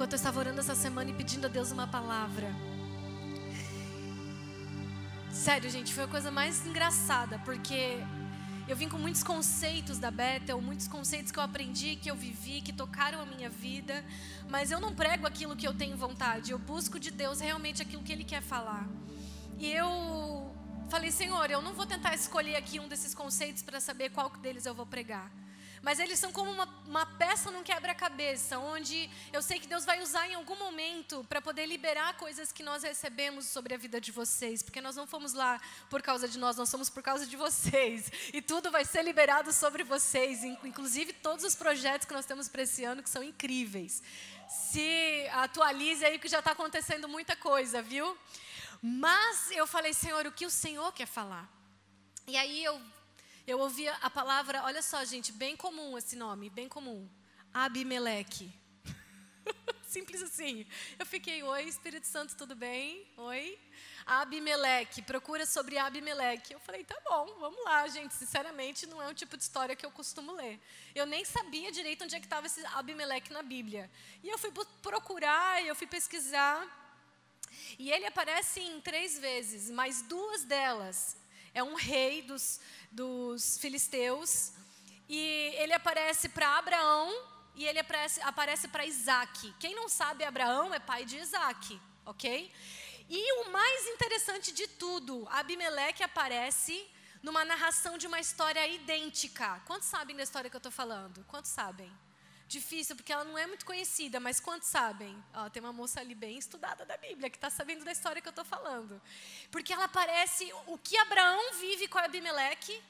enquanto eu estava orando essa semana e pedindo a Deus uma palavra. Sério, gente, foi a coisa mais engraçada, porque eu vim com muitos conceitos da Bethel, muitos conceitos que eu aprendi, que eu vivi, que tocaram a minha vida, mas eu não prego aquilo que eu tenho vontade, eu busco de Deus realmente aquilo que Ele quer falar. E eu falei, Senhor, eu não vou tentar escolher aqui um desses conceitos para saber qual deles eu vou pregar. Mas eles são como uma peça num quebra-cabeça, onde eu sei que Deus vai usar em algum momento para poder liberar coisas que nós recebemos sobre a vida de vocês. Porque nós não fomos lá por causa de nós fomos por causa de vocês. E tudo vai ser liberado sobre vocês, inclusive todos os projetos que nós temos para esse ano, que são incríveis. Se atualize aí que já está acontecendo muita coisa, viu? Mas eu falei, Senhor, o que o Senhor quer falar? E aí eu ouvi a palavra, olha só, gente, bem comum esse nome, bem comum. Abimeleque. Simples assim. Eu fiquei, oi, Espírito Santo, tudo bem? Oi. Abimeleque, procura sobre Abimeleque. Eu falei, tá bom, vamos lá, gente. Sinceramente, não é um tipo de história que eu costumo ler. Eu nem sabia direito onde é que estava esse Abimeleque na Bíblia. E eu fui procurar, eu fui pesquisar. E ele aparece em 3 vezes, mas 2 delas é um rei dos filisteus, e ele aparece para Abraão e ele aparece para Isaac. Quem não sabe, Abraão é pai de Isaac, ok? E o mais interessante de tudo, Abimeleque aparece numa narração de uma história idêntica. Quantos sabem da história que eu estou falando? Quantos sabem? Difícil, porque ela não é muito conhecida, mas quantos sabem? Ó, tem uma moça ali bem estudada da Bíblia, que está sabendo da história que eu estou falando. Porque ela aparece, o que Abraão vive com Abimeleque,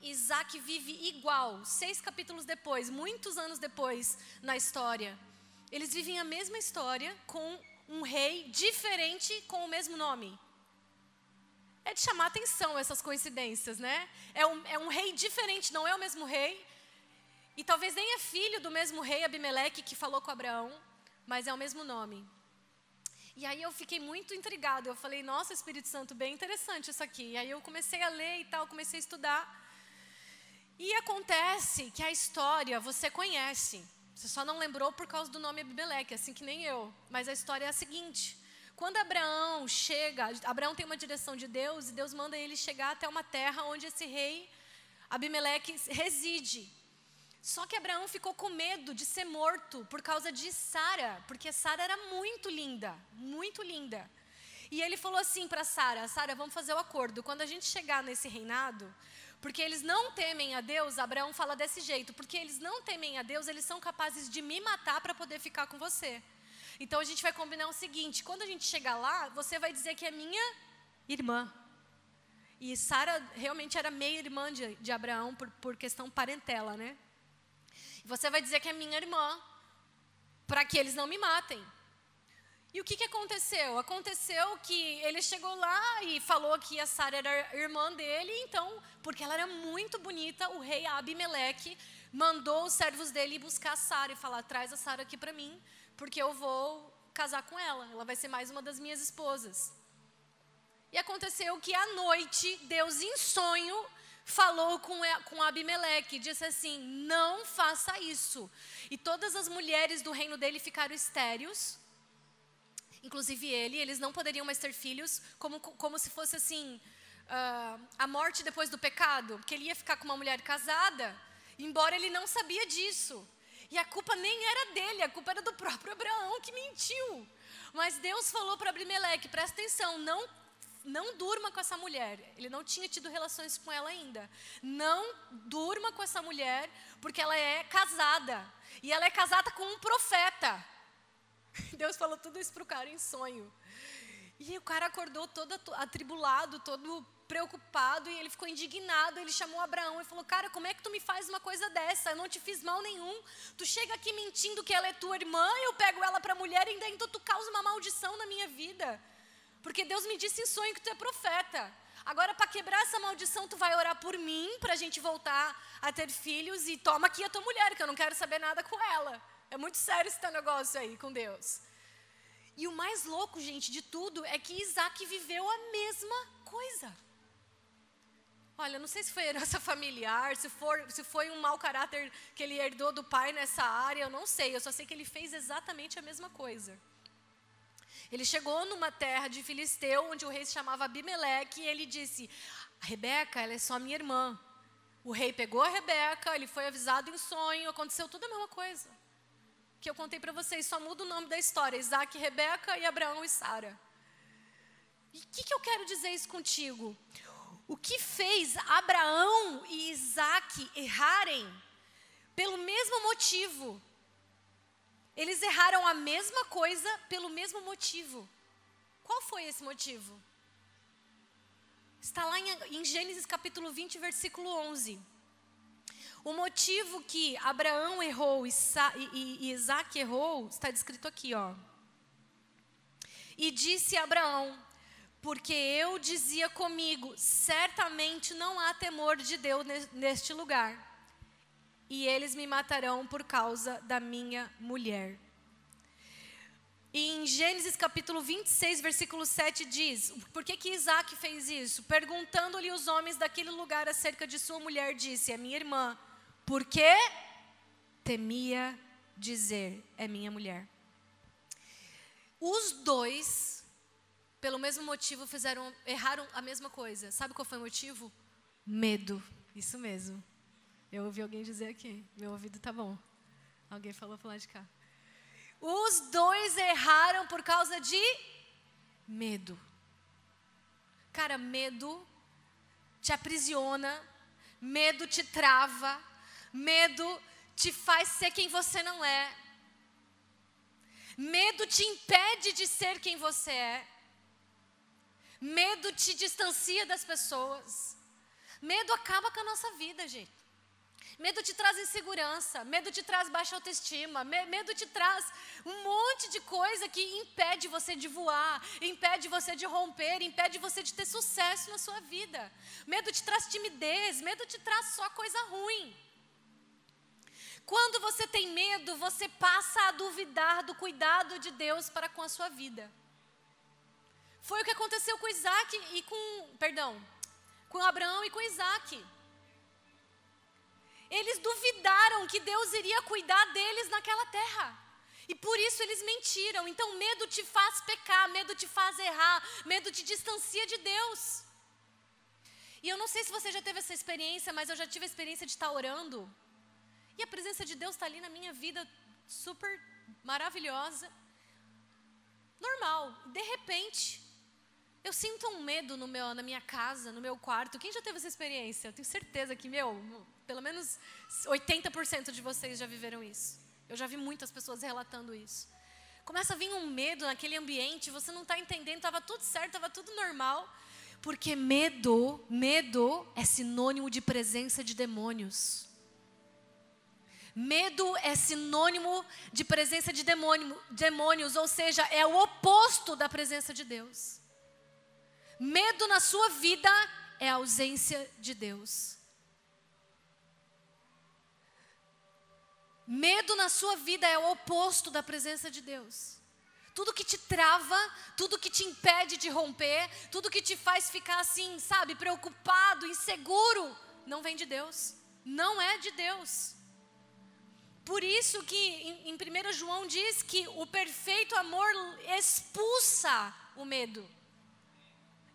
Isaac vive igual, 6 capítulos depois, muitos anos depois na história. Eles vivem a mesma história com um rei diferente com o mesmo nome. É de chamar atenção essas coincidências, né? É um rei diferente, não é o mesmo rei. E talvez nem é filho do mesmo rei Abimeleque que falou com Abraão, mas é o mesmo nome. E aí eu fiquei muito intrigada. Eu falei, nossa, Espírito Santo, bem interessante isso aqui. E aí eu comecei a ler e tal, comecei a estudar. E acontece que a história você conhece. Você só não lembrou por causa do nome Abimeleque, assim que nem eu. Mas a história é a seguinte. Quando Abraão chega, Abraão tem uma direção de Deus, e Deus manda ele chegar até uma terra onde esse rei Abimeleque reside. Só que Abraão ficou com medo de ser morto por causa de Sara, porque Sara era muito linda, muito linda. E ele falou assim para Sara, vamos fazer o acordo, quando a gente chegar nesse reinado, porque eles não temem a Deus, Abraão fala desse jeito, porque eles não temem a Deus, eles são capazes de me matar para poder ficar com você. Então a gente vai combinar o seguinte, quando a gente chegar lá, você vai dizer que é minha irmã. E Sara realmente era meia-irmã de Abraão por questão parentela, né? Você vai dizer que é minha irmã, para que eles não me matem. E o que aconteceu? Aconteceu que ele chegou lá e falou que a Sara era irmã dele, então, porque ela era muito bonita, o rei Abimeleque mandou os servos dele ir buscar a Sara e falar, traz a Sara aqui para mim, porque eu vou casar com ela vai ser mais uma das minhas esposas. E aconteceu que à noite, Deus em sonho, falou com Abimeleque, disse assim, não faça isso. E todas as mulheres do reino dele ficaram estéreis, inclusive eles não poderiam mais ter filhos, como se fosse assim, a morte depois do pecado, porque ele ia ficar com uma mulher casada, embora ele não sabia disso. E a culpa nem era dele, a culpa era do próprio Abraão que mentiu. Mas Deus falou para Abimeleque, presta atenção, não durma com essa mulher. Ele não tinha tido relações com ela ainda. Não durma com essa mulher, porque ela é casada. E ela é casada com um profeta. Deus falou tudo isso para o cara em sonho. E o cara acordou todo atribulado, todo preocupado, e ele ficou indignado. Ele chamou Abraão e falou, cara, como é que tu me faz uma coisa dessa? Eu não te fiz mal nenhum. Tu chega aqui mentindo que ela é tua irmã, eu pego ela para mulher e ainda então tu causa uma maldição na minha vida. Porque Deus me disse em sonho que tu é profeta. Agora, para quebrar essa maldição, tu vai orar por mim, para a gente voltar a ter filhos, e toma aqui a tua mulher, que eu não quero saber nada com ela. É muito sério esse teu negócio aí com Deus. E o mais louco, gente, de tudo, é que Isaac viveu a mesma coisa. Olha, não sei se foi herança familiar, se foi um mau caráter que ele herdou do pai nessa área, eu não sei. Eu só sei que ele fez exatamente a mesma coisa. Ele chegou numa terra de Filisteu, onde o rei se chamava Abimeleque, e ele disse, Rebeca, ela é só minha irmã. O rei pegou a Rebeca, ele foi avisado em sonho, aconteceu tudo a mesma coisa. Que eu contei para vocês, só muda o nome da história, Isaac, Rebeca e Abraão e Sara. E o que eu quero dizer isso contigo? O que fez Abraão e Isaac errarem? Pelo mesmo motivo. Eles erraram a mesma coisa pelo mesmo motivo. Qual foi esse motivo? Está lá em Gênesis capítulo 20, versículo 11. O motivo que Abraão errou e Isaac errou, está descrito aqui, ó. E disse Abraão, porque eu dizia comigo, certamente não há temor de Deus neste lugar, e eles me matarão por causa da minha mulher. E em Gênesis capítulo 26, versículo 7 diz, por que Isaac fez isso? Perguntando-lhe os homens daquele lugar acerca de sua mulher, disse, é minha irmã, porque temia dizer, é minha mulher. Os dois, pelo mesmo motivo, erraram a mesma coisa. Sabe qual foi o motivo? Medo. Isso mesmo. Eu ouvi alguém dizer aqui. Meu ouvido tá bom. Alguém falou para lá de cá. Os dois erraram por causa de medo. Cara, medo te aprisiona. Medo te trava. Medo te faz ser quem você não é. Medo te impede de ser quem você é. Medo te distancia das pessoas. Medo acaba com a nossa vida, gente. Medo te traz insegurança. Medo te traz baixa autoestima. Medo te traz um monte de coisa que impede você de voar, impede você de romper, impede você de ter sucesso na sua vida. Medo te traz timidez. Medo te traz só coisa ruim. Quando você tem medo, você passa a duvidar do cuidado de Deus para com a sua vida. Foi o que aconteceu com Isaac e com Abraão e com Isaac. Eles duvidaram que Deus iria cuidar deles naquela terra. E por isso eles mentiram. Então medo te faz pecar, medo te faz errar, medo te distancia de Deus. E eu não sei se você já teve essa experiência, mas eu já tive a experiência de estar orando. E a presença de Deus está ali na minha vida, super maravilhosa. Normal. De repente, eu sinto um medo na minha casa, no meu quarto. Quem já teve essa experiência? Eu tenho certeza que, pelo menos 80% de vocês já viveram isso. Eu já vi muitas pessoas relatando isso. Começa a vir um medo naquele ambiente, você não está entendendo, estava tudo certo, estava tudo normal. Porque medo é sinônimo de presença de demônios. Medo é sinônimo de presença de demônios, ou seja, é o oposto da presença de Deus. Medo na sua vida é a ausência de Deus. Medo na sua vida é o oposto da presença de Deus. Tudo que te trava, tudo que te impede de romper, tudo que te faz ficar assim, sabe, preocupado, inseguro, não vem de Deus. Não é de Deus. Por isso que em 1 João diz que o perfeito amor expulsa o medo.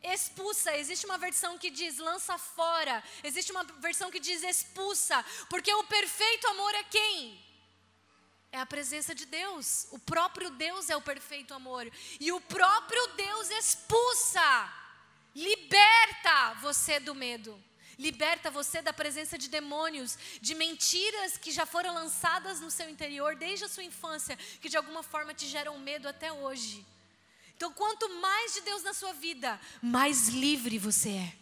Expulsa, existe uma versão que diz lança fora, existe uma versão que diz expulsa, porque o perfeito amor é quem? É a presença de Deus. O próprio Deus é o perfeito amor. E o próprio Deus expulsa, liberta você do medo. Liberta você da presença de demônios, de mentiras que já foram lançadas no seu interior desde a sua infância, que de alguma forma te geram medo até hoje. Então, quanto mais de Deus na sua vida, mais livre você é.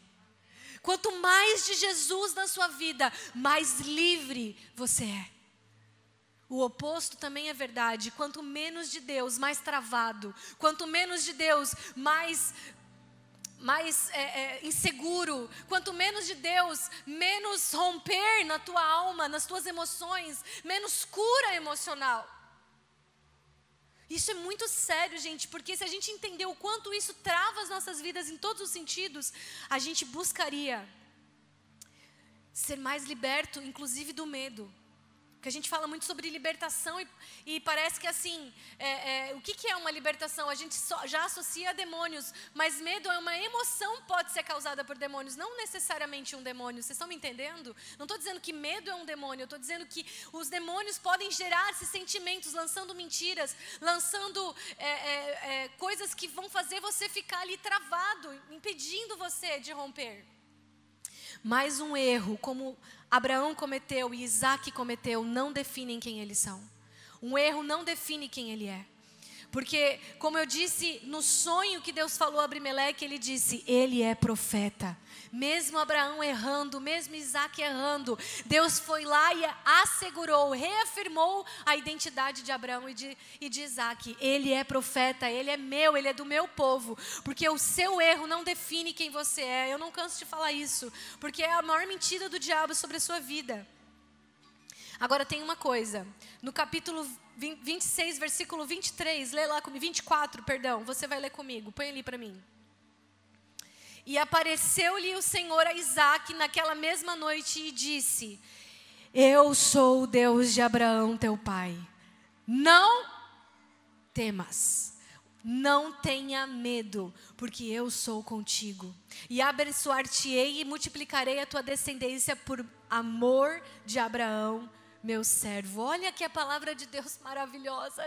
Quanto mais de Jesus na sua vida, mais livre você é. O oposto também é verdade. Quanto menos de Deus, mais travado. Quanto menos de Deus, mais inseguro. Quanto menos de Deus, menos romper na tua alma, nas tuas emoções, menos cura emocional. Isso é muito sério, gente, porque se a gente entender o quanto isso trava as nossas vidas em todos os sentidos, a gente buscaria ser mais liberto, inclusive do medo. Porque a gente fala muito sobre libertação e parece que assim, o que é uma libertação? A gente já associa a demônios, mas medo é uma emoção que pode ser causada por demônios, não necessariamente um demônio. Vocês estão me entendendo? Não estou dizendo que medo é um demônio, eu estou dizendo que os demônios podem gerar esses sentimentos, lançando mentiras, lançando coisas que vão fazer você ficar ali travado, impedindo você de romper. Mas um erro, como Abraão cometeu e Isaac cometeu, não definem quem eles são. Um erro não define quem ele é. Porque, como eu disse, no sonho que Deus falou a Abimeleque, ele disse, ele é profeta. Mesmo Abraão errando, mesmo Isaac errando, Deus foi lá e assegurou, reafirmou a identidade de Abraão e de Isaac. Ele é profeta, ele é meu, ele é do meu povo. Porque o seu erro não define quem você é. Eu não canso de falar isso, porque é a maior mentira do diabo sobre a sua vida. Agora tem uma coisa, no capítulo 26, versículo 23, lê lá comigo, 24, perdão, você vai ler comigo, põe ali para mim. E apareceu-lhe o Senhor a Isaac naquela mesma noite e disse, eu sou o Deus de Abraão teu pai, não temas, não tenha medo, porque eu sou contigo. E abençoar-te-ei e multiplicarei a tua descendência por amor de Abraão, meu servo. Olha que a palavra de Deus maravilhosa.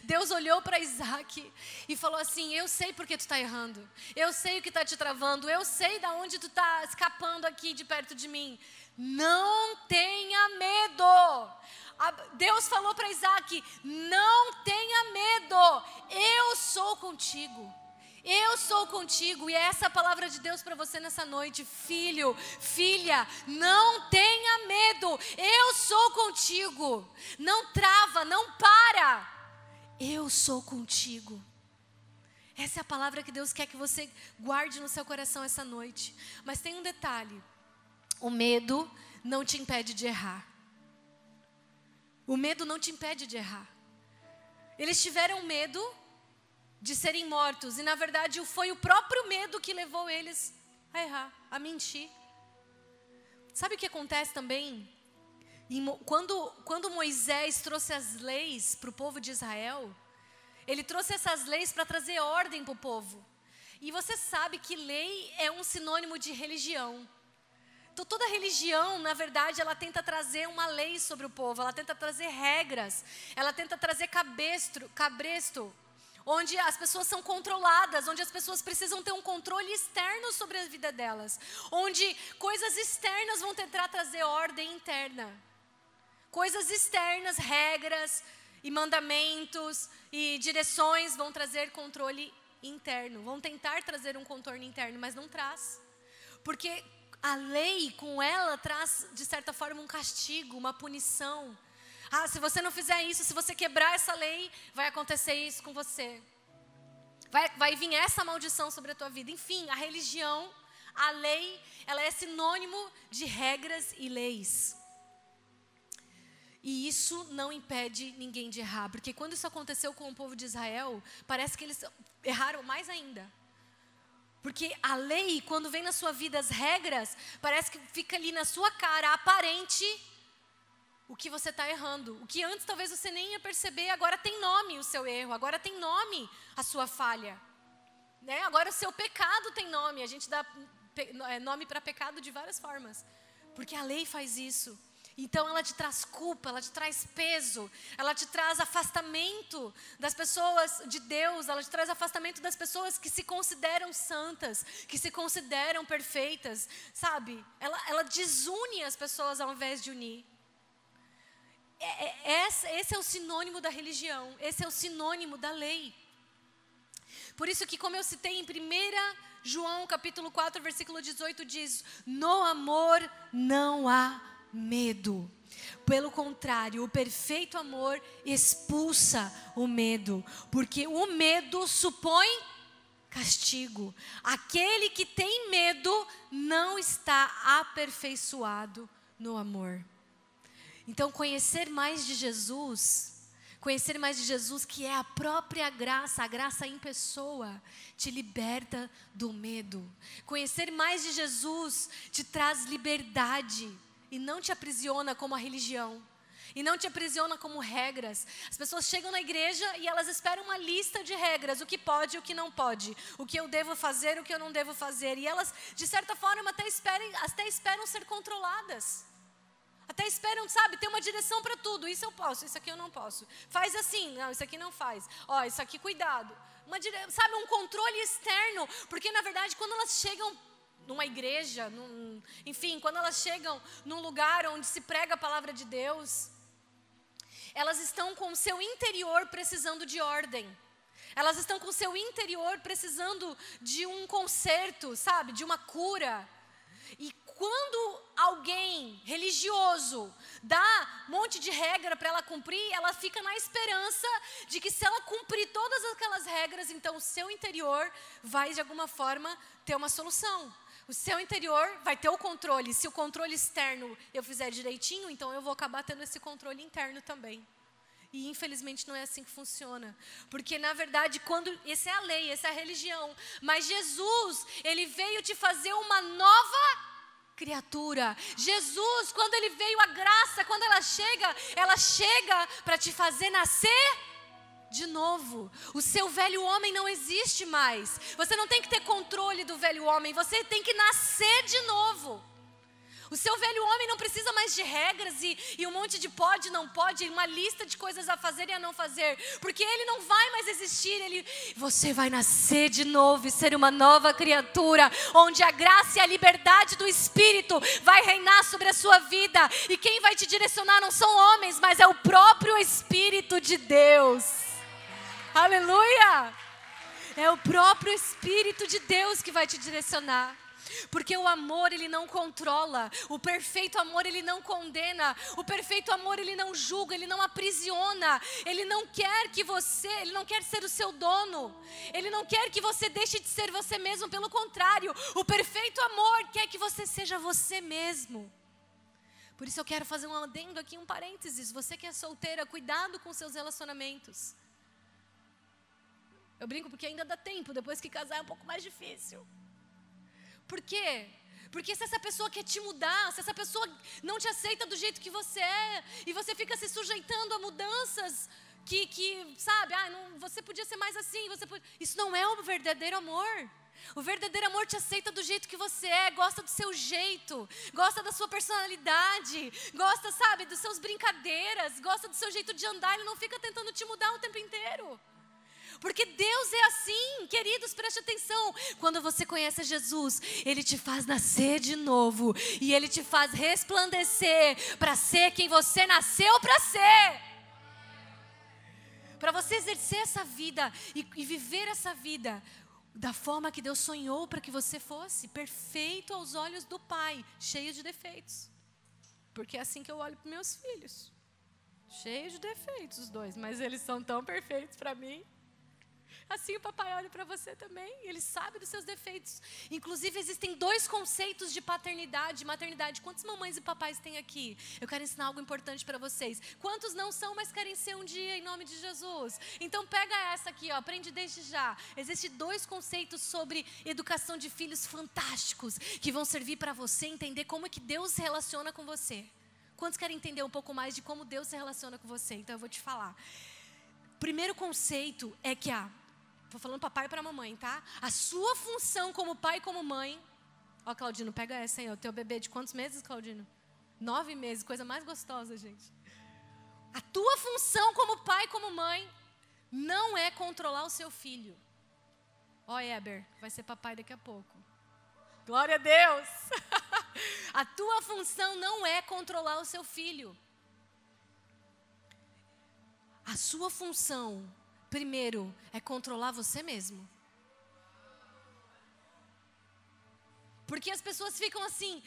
Deus olhou para Isaac e falou assim, eu sei porque tu está errando, eu sei o que está te travando, eu sei de onde tu está escapando aqui de perto de mim. Não tenha medo. Deus falou para Isaac, não tenha medo, eu sou contigo. Eu sou contigo, e é essa a palavra de Deus para você nessa noite. Filho, filha, não tenha medo, eu sou contigo. Não trava, não para, eu sou contigo. Essa é a palavra que Deus quer que você guarde no seu coração essa noite. Mas tem um detalhe, o medo não te impede de errar. O medo não te impede de errar. Eles tiveram medo de serem mortos, e na verdade foi o próprio medo que levou eles a errar, a mentir. Sabe o que acontece também? Quando Moisés trouxe as leis para o povo de Israel, ele trouxe essas leis para trazer ordem para o povo. E você sabe que lei é um sinônimo de religião. Então toda religião, na verdade, ela tenta trazer uma lei sobre o povo, ela tenta trazer regras, ela tenta trazer cabresto, onde as pessoas são controladas, onde as pessoas precisam ter um controle externo sobre a vida delas, onde coisas externas vão tentar trazer ordem interna. Coisas externas, regras e mandamentos e direções vão trazer controle interno, vão tentar trazer um contorno interno, mas não traz. Porque a lei com ela traz, de certa forma, um castigo, uma punição. Se você não fizer isso, se você quebrar essa lei, vai acontecer isso com você. Vai vir essa maldição sobre a tua vida. Enfim, a religião, a lei, ela é sinônimo de regras e leis. E isso não impede ninguém de errar. Porque quando isso aconteceu com o povo de Israel, parece que eles erraram mais ainda. Porque a lei, quando vem na sua vida as regras, parece que fica ali na sua cara, aparente, o que você está errando. O que antes talvez você nem ia perceber, agora tem nome o seu erro, agora tem nome a sua falha. Né? Agora o seu pecado tem nome, a gente dá nome para pecado de várias formas. Porque a lei faz isso. Então ela te traz culpa, ela te traz peso, ela te traz afastamento das pessoas de Deus, ela te traz afastamento das pessoas que se consideram santas, que se consideram perfeitas, sabe? Ela desune as pessoas ao invés de unir. Esse é o sinônimo da religião, esse é o sinônimo da lei. Por isso que, como eu citei em 1 João capítulo 4, versículo 18, diz: no amor não há medo. Pelo contrário, o perfeito amor expulsa o medo, porque o medo supõe castigo. Aquele que tem medo não está aperfeiçoado no amor. Então, conhecer mais de Jesus, Conhecer mais de Jesus, que é a própria graça, a graça em pessoa, te liberta do medo. Conhecer mais de Jesus te traz liberdade e não te aprisiona como a religião. E não te aprisiona como regras. As pessoas chegam na igreja e elas esperam uma lista de regras. O que pode e o que não pode. O que eu devo fazer, o que eu não devo fazer. E elas, de certa forma, até esperam ser controladas. Até esperam, sabe, ter uma direção para tudo. Isso eu posso, isso aqui eu não posso. Faz assim, não, isso aqui não faz. Ó, isso aqui, cuidado. Sabe, um controle externo. Porque, na verdade, quando elas chegam numa igreja, enfim, quando elas chegam num lugar onde se prega a palavra de Deus, elas estão com o seu interior precisando de ordem. Elas estão com o seu interior precisando de um conserto, sabe? De uma cura. E quando alguém religioso dá um monte de regra para ela cumprir, ela fica na esperança de que se ela cumprir todas aquelas regras, então o seu interior vai de alguma forma ter uma solução. O seu interior vai ter o controle. Se o controle externo eu fizer direitinho, então eu vou acabar tendo esse controle interno também. E infelizmente não é assim que funciona. Porque na verdade, essa é a lei, essa é a religião. Mas Jesus, Ele veio te fazer uma nova criatura. Jesus, quando Ele veio, a graça, quando ela chega para te fazer nascer de novo. O seu velho homem não existe mais. Você não tem que ter controle do velho homem, você tem que nascer de novo. O seu velho homem não precisa mais de regras e um monte de pode, não pode, uma lista de coisas a fazer e a não fazer, porque ele não vai mais existir. Você vai nascer de novo e ser uma nova criatura, onde a graça e a liberdade do Espírito vai reinar sobre a sua vida, e quem vai te direcionar não são homens, mas é o próprio Espírito de Deus. Aleluia! É o próprio Espírito de Deus que vai te direcionar. Porque o amor, ele não controla. O perfeito amor, ele não condena. O perfeito amor, ele não julga, ele não aprisiona. Ele não quer ele não quer ser o seu dono. Ele não quer que você deixe de ser você mesmo, pelo contrário. O perfeito amor quer que você seja você mesmo. Por isso eu quero fazer um adendo aqui, um parênteses. Você que é solteira, cuidado com seus relacionamentos. Eu brinco porque ainda dá tempo, depois que casar é um pouco mais difícil. Por quê? Porque se essa pessoa quer te mudar, se essa pessoa não te aceita do jeito que você é, e você fica se sujeitando a mudanças sabe, você podia ser mais assim, isso não é o verdadeiro amor. O verdadeiro amor te aceita do jeito que você é, gosta do seu jeito, gosta da sua personalidade, gosta, sabe, das suas brincadeiras, gosta do seu jeito de andar, ele não fica tentando te mudar o tempo inteiro. Porque Deus é assim, queridos, preste atenção. Quando você conhece Jesus, Ele te faz nascer de novo. E Ele te faz resplandecer para ser quem você nasceu para ser. Para você exercer essa vida e viver essa vida da forma que Deus sonhou para que você fosse. Perfeito aos olhos do Pai, cheio de defeitos. Porque é assim que eu olho para meus filhos. Cheio de defeitos os dois, mas eles são tão perfeitos para mim. Assim o papai olha para você também, ele sabe dos seus defeitos. Inclusive existem 2 conceitos de paternidade e maternidade. Quantas mamães e papais tem aqui? Eu quero ensinar algo importante para vocês. Quantos não são, mas querem ser um dia, em nome de Jesus? Então pega essa aqui, ó, aprende desde já. Existem 2 conceitos sobre educação de filhos fantásticos, que vão servir para você entender como é que Deus se relaciona com você. Quantos querem entender um pouco mais de como Deus se relaciona com você? Então eu vou te falar. Primeiro conceito é que estou falando papai para mamãe, tá? A sua função como pai e como mãe. Ó, Claudino, pega essa aí, ó. Teu bebê de quantos meses, Claudino? 9 meses, coisa mais gostosa, gente. A tua função como pai e como mãe não é controlar o seu filho. Ó, Eber, vai ser papai daqui a pouco. Glória a Deus! A tua função não é controlar o seu filho. A sua função, primeiro, é controlar você mesmo. Porque as pessoas ficam assim,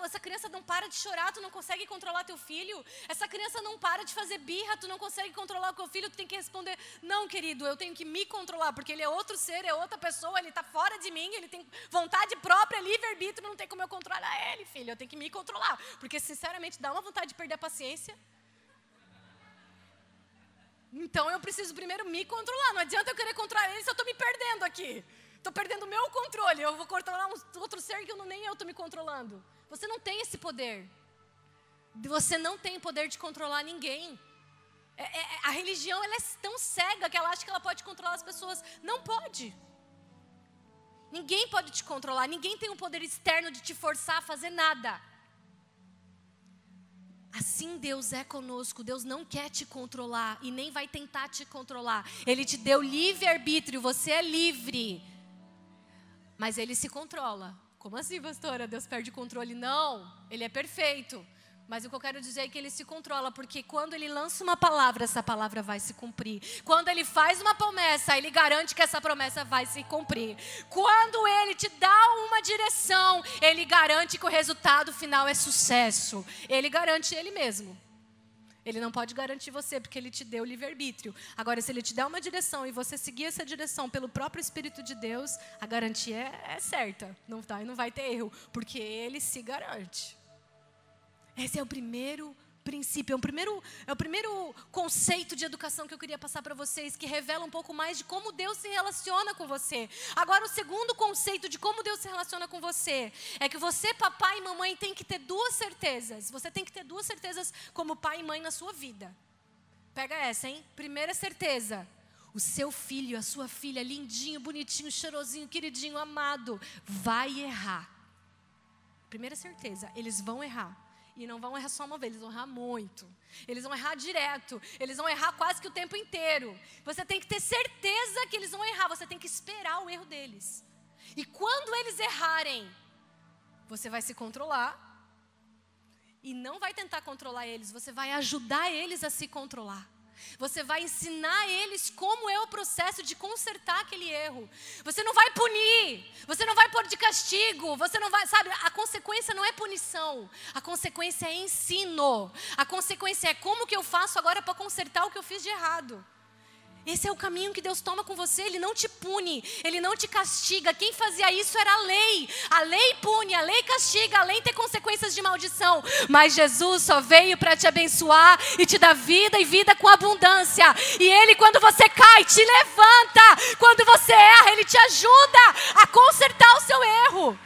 essa criança não para de chorar, tu não consegue controlar teu filho. Essa criança não para de fazer birra, tu não consegue controlar o teu filho, tu tem que responder, não, querido, eu tenho que me controlar, porque ele é outro ser, é outra pessoa, ele está fora de mim, ele tem vontade própria, livre-arbítrio, não tem como eu controlar ele, filho, eu tenho que me controlar. Porque, sinceramente, dá uma vontade de perder a paciência. Então eu preciso primeiro me controlar. Não adianta eu querer controlar ele se eu estou me perdendo aqui. Estou perdendo o meu controle. Eu vou controlar um outro ser que nem eu estou me controlando. Você não tem esse poder. Você não tem poder de controlar ninguém. A religião, ela é tão cega que ela acha que ela pode controlar as pessoas. Não pode. Ninguém pode te controlar. Ninguém tem um poder externo de te forçar a fazer nada. Assim Deus é conosco. Deus não quer te controlar e nem vai tentar te controlar. Ele te deu livre-arbítrio. Você é livre. Mas Ele se controla. Como assim, pastora? Deus perde o controle? Não. Ele é perfeito. Mas o que eu quero dizer é que Ele se controla, porque quando Ele lança uma palavra, essa palavra vai se cumprir. Quando Ele faz uma promessa, Ele garante que essa promessa vai se cumprir. Quando Ele te dá uma direção, Ele garante que o resultado final é sucesso. Ele garante Ele mesmo. Ele não pode garantir você, porque Ele te deu livre-arbítrio. Agora, se Ele te der uma direção e você seguir essa direção pelo próprio Espírito de Deus, a garantia é certa. Não vai ter erro, porque Ele se garante. Esse é o primeiro princípio, é o primeiro conceito de educação que eu queria passar para vocês, que revela um pouco mais de como Deus se relaciona com você. Agora, o segundo conceito de como Deus se relaciona com você é que você, papai e mamãe, tem que ter duas certezas. Você tem que ter duas certezas como pai e mãe na sua vida. Pega essa, hein? Primeira certeza: o seu filho, a sua filha, lindinho, bonitinho, cheirosinho, queridinho, amado, vai errar. Primeira certeza, eles vão errar. E não vão errar só uma vez, eles vão errar muito. Eles vão errar direto. Eles vão errar quase que o tempo inteiro. Você tem que ter certeza que eles vão errar. Você tem que esperar o erro deles. E quando eles errarem, você vai se controlar. E não vai tentar controlar eles. Você vai ajudar eles a se controlar. Você vai ensinar eles como é o processo de consertar aquele erro. Você não vai punir, você não vai pôr de castigo, você não vai, sabe, a consequência não é punição, a consequência é ensino. A consequência é como que eu faço agora para consertar o que eu fiz de errado. Esse é o caminho que Deus toma com você. Ele não te pune, Ele não te castiga. Quem fazia isso era a lei. A lei pune, a lei castiga, a lei tem consequências de maldição. Mas Jesus só veio para te abençoar e te dar vida e vida com abundância. E Ele, quando você cai, te levanta. Quando você erra, Ele te ajuda a consertar o seu erro.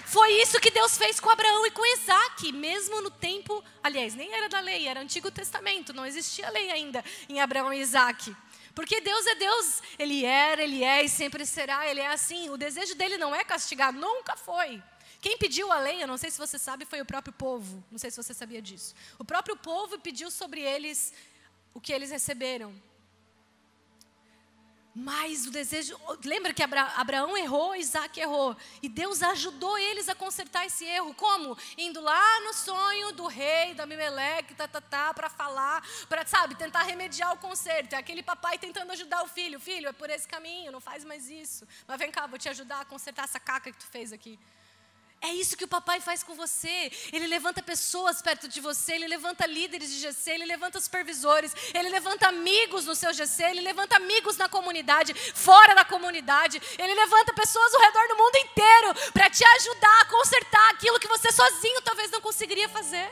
Foi isso que Deus fez com Abraão e com Isaac, mesmo no tempo, aliás, nem era da lei, era Antigo Testamento, não existia lei ainda em Abraão e Isaac. Porque Deus é Deus, Ele era, Ele é e sempre será, Ele é assim. O desejo dele não é castigar, nunca foi. Quem pediu a lei, eu não sei se você sabe, foi o próprio povo. Não sei se você sabia disso. O próprio povo pediu sobre eles o que eles receberam. Mas o desejo... Lembra que Abraão errou, Isaac errou. E Deus ajudou eles a consertar esse erro. Como? Indo lá no sonho do rei, da Abimeleque, para falar, para, sabe, tentar remediar o conserto. É aquele papai tentando ajudar o filho. Filho, é por esse caminho, não faz mais isso. Mas vem cá, vou te ajudar a consertar essa caca que tu fez aqui. É isso que o papai faz com você. Ele levanta pessoas perto de você, ele levanta líderes de GC, ele levanta supervisores, ele levanta amigos no seu GC, ele levanta amigos na comunidade, fora da comunidade, ele levanta pessoas ao redor do mundo inteiro para te ajudar a consertar aquilo que você sozinho talvez não conseguiria fazer.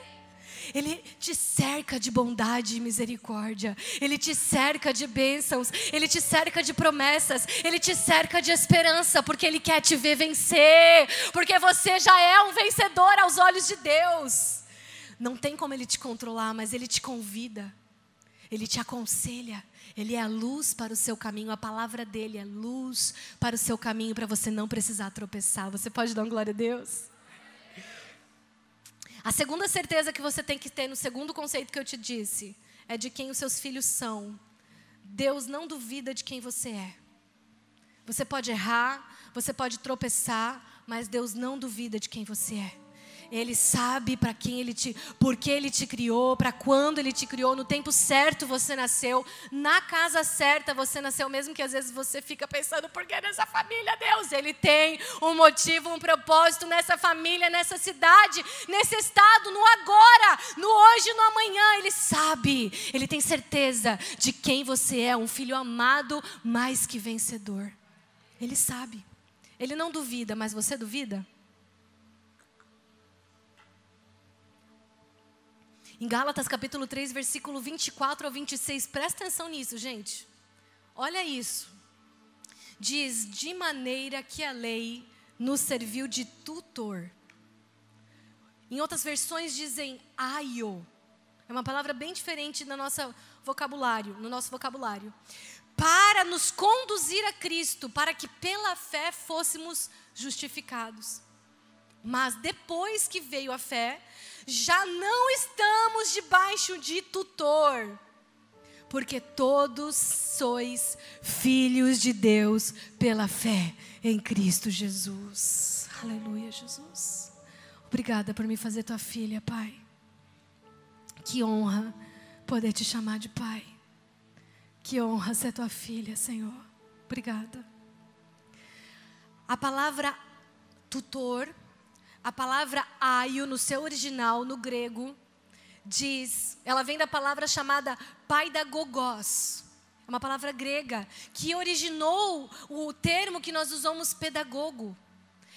Ele te cerca de bondade e misericórdia. Ele te cerca de bênçãos. Ele te cerca de promessas. Ele te cerca de esperança, porque Ele quer te ver vencer. Porque você já é um vencedor aos olhos de Deus. Não tem como Ele te controlar, mas Ele te convida. Ele te aconselha. Ele é a luz para o seu caminho. A palavra dEle é luz para o seu caminho, para você não precisar tropeçar. Você pode dar uma glória a Deus? A segunda certeza que você tem que ter no segundo conceito que eu te disse é de quem os seus filhos são. Deus não duvida de quem você é. Você pode errar, você pode tropeçar, mas Deus não duvida de quem você é. Ele sabe para quem por que Ele te criou, para quando Ele te criou, no tempo certo você nasceu, na casa certa você nasceu, mesmo que às vezes você fica pensando, por que nessa família, Deus? Ele tem um motivo, um propósito nessa família, nessa cidade, nesse estado, no agora, no hoje, no amanhã. Ele sabe, Ele tem certeza de quem você é, um filho amado, mais que vencedor. Ele sabe, Ele não duvida, mas você duvida? Em Gálatas capítulo 3, versículo 24 ao 26, presta atenção nisso, gente. Olha isso. Diz, de maneira que a lei nos serviu de tutor. Em outras versões dizem aio. É uma palavra bem diferente no nosso vocabulário. Para nos conduzir a Cristo, para que pela fé fôssemos justificados. Mas depois que veio a fé, já não estamos debaixo de tutor, porque todos sois filhos de Deus pela fé em Cristo Jesus. Aleluia, Jesus. Obrigada por me fazer tua filha, Pai. Que honra poder te chamar de Pai. Que honra ser tua filha, Senhor. Obrigada. A palavra tutor, a palavra aio, no seu original, no grego, diz, ela vem da palavra chamada paidagogos. É uma palavra grega que originou o termo que nós usamos pedagogo.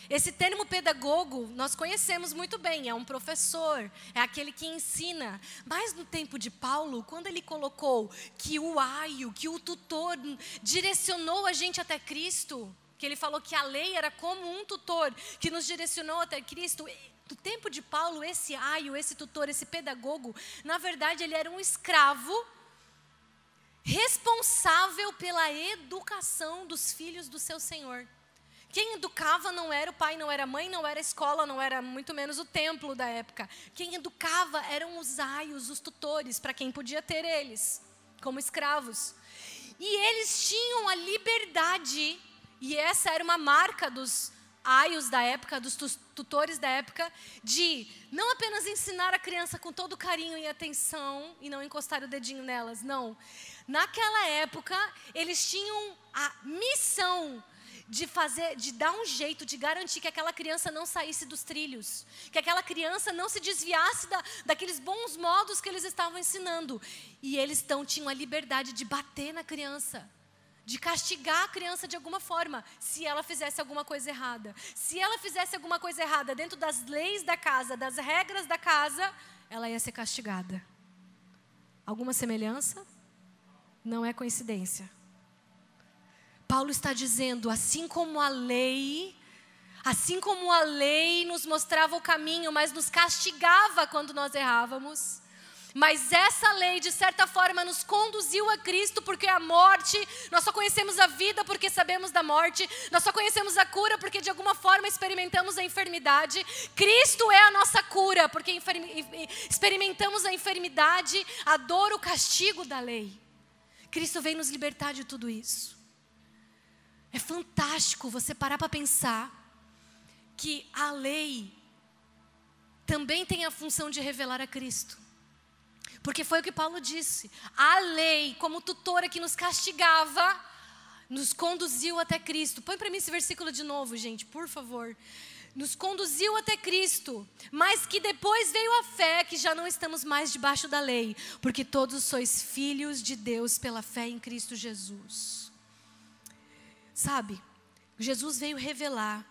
Esse termo pedagogo nós conhecemos muito bem, é um professor, é aquele que ensina. Mas no tempo de Paulo, quando ele colocou que o aio, que o tutor direcionou a gente até Cristo, que ele falou que a lei era como um tutor que nos direcionou até Cristo. No tempo de Paulo, esse aio, esse tutor, esse pedagogo, na verdade ele era um escravo responsável pela educação dos filhos do seu senhor. Quem educava não era o pai, não era a mãe, não era a escola, não era muito menos o templo da época. Quem educava eram os aios, os tutores, para quem podia ter eles, como escravos. E eles tinham a liberdade, e essa era uma marca dos aios da época, dos tutores da época, de não apenas ensinar a criança com todo carinho e atenção, e não encostar o dedinho nelas, não. Naquela época, eles tinham a missão de dar um jeito, de garantir que aquela criança não saísse dos trilhos, que aquela criança não se desviasse daqueles bons modos que eles estavam ensinando. E eles tinham a liberdade de bater na criança, de castigar a criança de alguma forma, se ela fizesse alguma coisa errada. Se ela fizesse alguma coisa errada dentro das leis da casa, das regras da casa, ela ia ser castigada. Alguma semelhança? Não é coincidência. Paulo está dizendo, assim como a lei nos mostrava o caminho, mas nos castigava quando nós errávamos, mas essa lei, de certa forma, nos conduziu a Cristo, porque a morte, nós só conhecemos a vida porque sabemos da morte, nós só conhecemos a cura porque de alguma forma experimentamos a enfermidade. Cristo é a nossa cura, porque experimentamos a enfermidade, a dor, o castigo da lei. Cristo veio nos libertar de tudo isso. É fantástico você parar para pensar que a lei também tem a função de revelar a Cristo. Porque foi o que Paulo disse. A lei, como tutora que nos castigava, nos conduziu até Cristo. Põe para mim esse versículo de novo, gente, por favor. Nos conduziu até Cristo, mas que depois veio a fé, que já não estamos mais debaixo da lei, porque todos sois filhos de Deus pela fé em Cristo Jesus. Sabe, Jesus veio revelar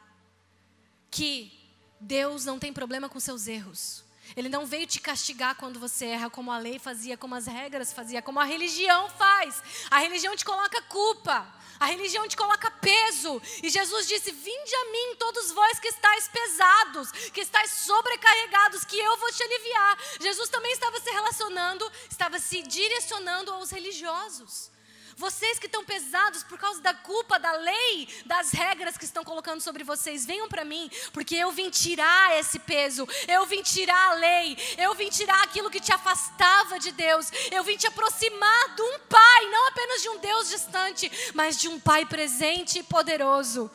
que Deus não tem problema com seus erros. Ele não veio te castigar quando você erra, como a lei fazia, como as regras fazia, como a religião faz. A religião te coloca culpa, a religião te coloca peso. E Jesus disse, vinde a mim todos vós que estáis pesados, que estáis sobrecarregados, que eu vou te aliviar. Jesus também estava se relacionando, estava se direcionando aos religiosos. Vocês que estão pesados por causa da culpa, da lei, das regras que estão colocando sobre vocês, venham para mim, porque eu vim tirar esse peso, eu vim tirar a lei, eu vim tirar aquilo que te afastava de Deus, eu vim te aproximar de um Pai, não apenas de um Deus distante, mas de um Pai presente e poderoso,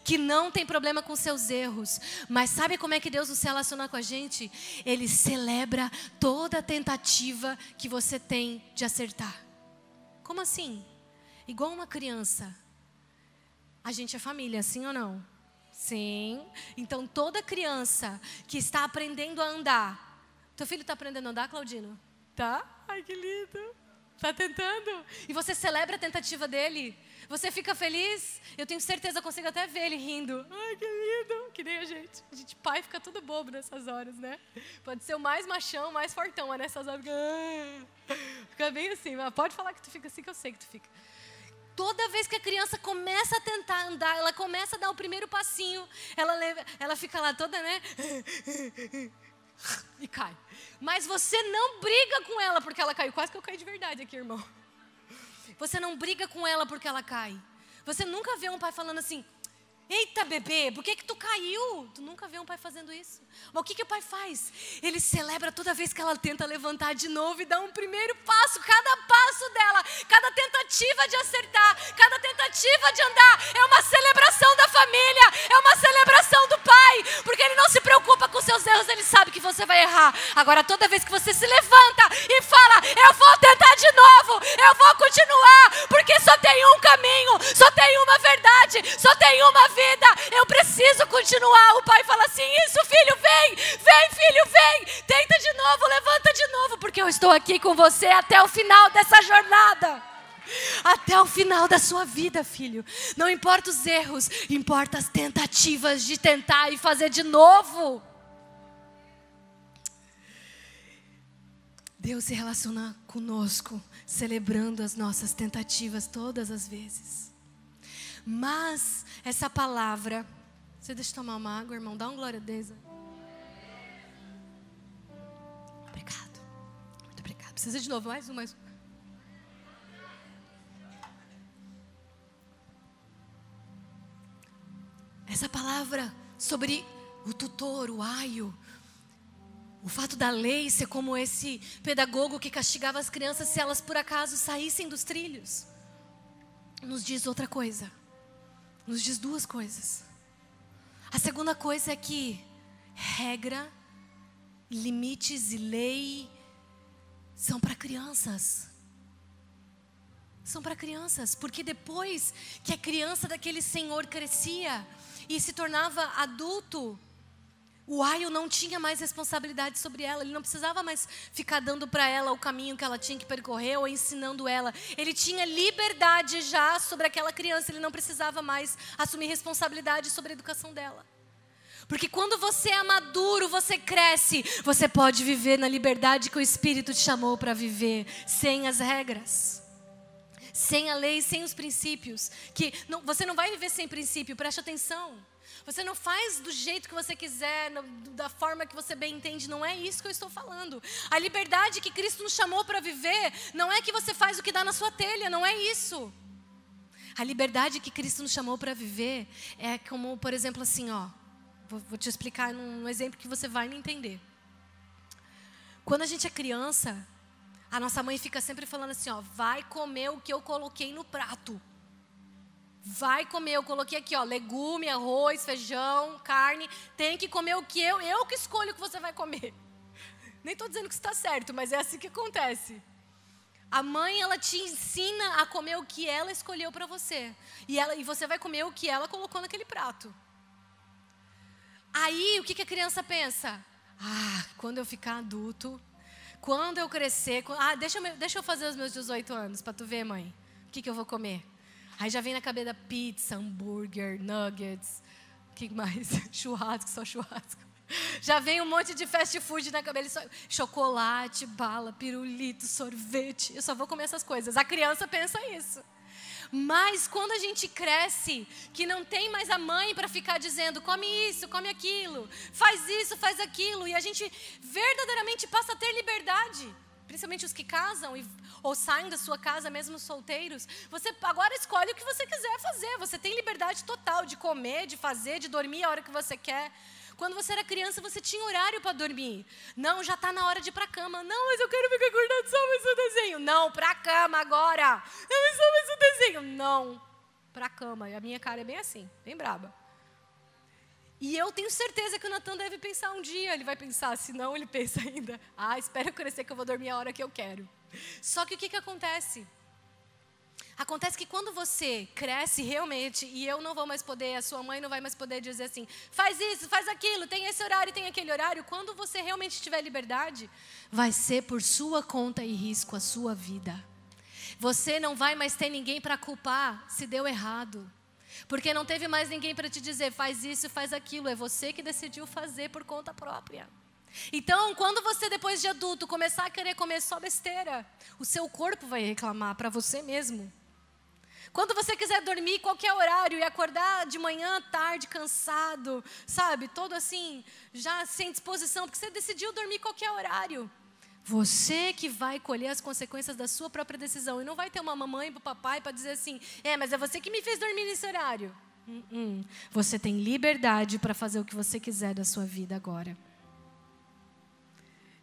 que não tem problema com seus erros. Mas sabe como é que Deus se relaciona com a gente? Ele celebra toda a tentativa que você tem de acertar. Como assim? Igual uma criança. A gente é família, sim ou não? Sim. Então toda criança que está aprendendo a andar. Teu filho está aprendendo a andar, Claudino? Tá? Ai, que lindo. Tá tentando. E você celebra a tentativa dele. Você fica feliz. Eu tenho certeza, eu consigo até ver ele rindo. Ai, que lindo. Que nem a gente. A gente, pai, fica tudo bobo nessas horas, né? Pode ser o mais machão, mais fortão, mas nessas horas fica bem assim. Mas pode falar que tu fica assim, que eu sei que tu fica. Toda vez que a criança começa a tentar andar, ela começa a dar o primeiro passinho, ela fica lá toda, né? E cai. Mas você não briga com ela porque ela caiu. Quase que eu caí de verdade aqui, irmão. Você não briga com ela porque ela cai. Você nunca vê um pai falando assim: eita, bebê, por que tu caiu? Tu nunca vê um pai fazendo isso. Mas o que o pai faz? Ele celebra toda vez que ela tenta levantar de novo e dá um primeiro passo. Cada passo dela, cada tentativa de acertar, cada tentativa de andar é uma celebração da família, é uma celebração do pai. Porque ele não se preocupa com seus erros, ele sabe que você vai errar. Agora, toda vez que você se levanta e fala: eu vou tentar de novo, eu vou continuar, porque só tem um caminho, só tem uma verdade, só tem uma vida. Eu preciso continuar. O pai fala assim: isso, filho, vem, filho, vem, tenta de novo, levanta de novo, porque eu estou aqui com você até o final dessa jornada, até o final da sua vida, filho. Não importa os erros, importa as tentativas de tentar e fazer de novo. Deus se relaciona conosco, celebrando as nossas tentativas todas as vezes. Mas essa palavra, você deixa eu tomar uma água, irmão, dá uma glória a Deus. Obrigado, muito obrigado. Precisa de novo, mais um. Essa palavra sobre o tutor, o aio, o fato da lei ser como esse pedagogo que castigava as crianças se elas por acaso saíssem dos trilhos, nos diz outra coisa. Nos diz duas coisas. A segunda coisa é que regra, limites e lei são para crianças. São para crianças, porque depois que a criança daquele senhor crescia e se tornava adulto, o aio não tinha mais responsabilidade sobre ela. Ele não precisava mais ficar dando para ela o caminho que ela tinha que percorrer ou ensinando ela. Ele tinha liberdade já sobre aquela criança. Ele não precisava mais assumir responsabilidade sobre a educação dela. Porque quando você é maduro, você cresce, você pode viver na liberdade que o Espírito te chamou para viver, sem as regras, sem a lei, sem os princípios. Você não vai viver sem princípio, preste atenção. Você não faz do jeito que você quiser, da forma que você bem entende. Não é isso que eu estou falando. A liberdade que Cristo nos chamou para viver não é que você faz o que dá na sua telha, não é isso. A liberdade que Cristo nos chamou para viver é como, por exemplo, assim, ó. Vou te explicar num exemplo que você vai me entender. Quando a gente é criança, a nossa mãe fica sempre falando assim, ó, vai comer o que eu coloquei no prato. Vai comer, eu coloquei aqui, ó, legume, arroz, feijão, carne. Tem que comer o que eu que escolho o que você vai comer. Nem estou dizendo que está certo, mas é assim que acontece. A mãe, ela te ensina a comer o que ela escolheu para você. E você vai comer o que ela colocou naquele prato. Aí, o que a criança pensa? Quando eu ficar adulto, quando eu crescer... deixa eu fazer os meus 18 anos, para tu ver, mãe. O que eu vou comer? Aí já vem na cabeça pizza, hambúrguer, nuggets, o que mais? Churrasco, só churrasco. Já vem um monte de fast food na cabeça, chocolate, bala, pirulito, sorvete. Eu só vou comer essas coisas. A criança pensa isso. Mas quando a gente cresce, que não tem mais a mãe para ficar dizendo, come isso, come aquilo, faz isso, faz aquilo, e a gente verdadeiramente passa a ter liberdade. Principalmente os que casam ou saem da sua casa, mesmo solteiros. Você agora escolhe o que você quiser fazer. Você tem liberdade total de comer, de fazer, de dormir a hora que você quer. Quando você era criança, você tinha horário para dormir. Não, já está na hora de ir para a cama. Não, mas eu quero ficar acordado só mais o desenho. Não, para a cama agora. Não, mas só mais o desenho. Não, para a cama. E a minha cara é bem assim, bem braba. E eu tenho certeza que o Natan deve pensar um dia. Ele vai pensar, se não, ele pensa ainda. Espera eu crescer que eu vou dormir a hora que eu quero. Só que o que acontece? Acontece que quando você cresce realmente, e eu não vou mais poder, a sua mãe não vai mais poder dizer assim, faz isso, faz aquilo, tem esse horário, tem aquele horário. Quando você realmente tiver liberdade, vai ser por sua conta e risco a sua vida. Você não vai mais ter ninguém para culpar se deu errado. Porque não teve mais ninguém para te dizer, faz isso, faz aquilo. É você que decidiu fazer por conta própria. Então, quando você, depois de adulto, começar a querer comer só besteira, o seu corpo vai reclamar para você mesmo. Quando você quiser dormir qualquer horário e acordar de manhã, tarde, cansado, sabe? Todo assim, já sem disposição, porque você decidiu dormir qualquer horário. Você que vai colher as consequências da sua própria decisão. E não vai ter uma mamãe e um papai para dizer assim, mas é você que me fez dormir nesse horário. Você tem liberdade para fazer o que você quiser da sua vida agora.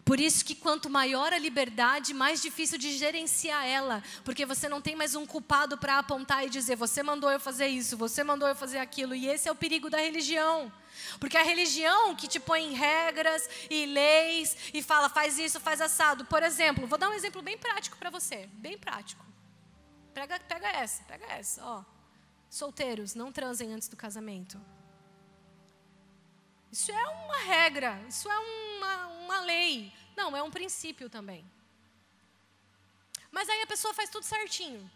Por isso que quanto maior a liberdade, mais difícil de gerenciar ela. Porque você não tem mais um culpado para apontar e dizer, você mandou eu fazer isso, você mandou eu fazer aquilo. E esse é o perigo da religião. Porque a religião que te põe em regras e leis e fala, faz isso, faz assado. Por exemplo, vou dar um exemplo bem prático para você. Bem prático. Pega essa, ó. Solteiros, não transem antes do casamento. Isso é uma regra, isso é uma lei. Não, é um princípio também. Mas aí a pessoa faz tudo certinho.